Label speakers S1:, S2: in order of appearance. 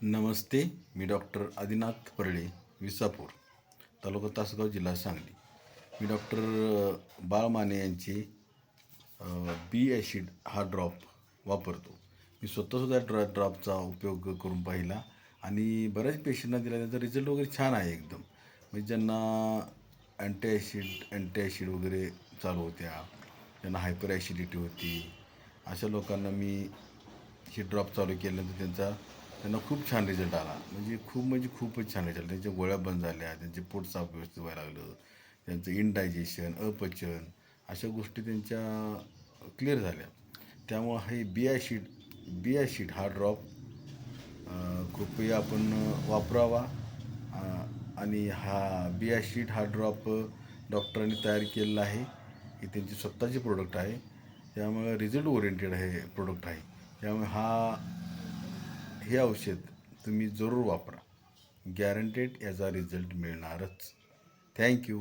S1: नमस्ते. मी doctor Adinath Parale, Visapur, तालुका तासगाव, जिल्हा सांगली. मी doctor बाळमाने यांची बी acid हा ड्रॉप वापरतो. मी स्वतःसुद्धा ड्रॉपचा उपयोग करून पाहिला आणि बऱ्याच पेशंटना दिला. त्याचा रिझल्ट वगैरे छान आहे एकदम. म्हणजे ज्यांना अँटी ॲसिड वगैरे चालू होत्या, ज्यांना हायपर ॲसिडिटी होती, अशा लोकांना मी हे ड्रॉप चालू केल्यानंतर त्यांना खूप छान रिझल्ट आला. म्हणजे खूपच छान रिझल्ट. त्यांच्या गोळ्या बंद झाल्या, त्यांचे पोट साफ व्यवस्थित व्हायला लागलं, त्यांचं इनडायजेशन, अपचन अशा गोष्टी त्यांच्या क्लिअर झाल्या. त्यामुळं हे बी ॲसिड हा ड्रॉप कृपया आपण वापरावा. आणि हा बी ॲसिड हा ड्रॉप डॉक्टरांनी तयार केलेला आहे. ही त्यांची स्वतःची प्रोडक्ट आहे. त्यामुळे रिझल्ट ओरिएंटेड हे प्रोडक्ट आहे. त्यामुळे हे औषध तुम्ही जरूर वापरा. गॅरंटेड याचा रिझल्ट मिळणारच. थँक्यू.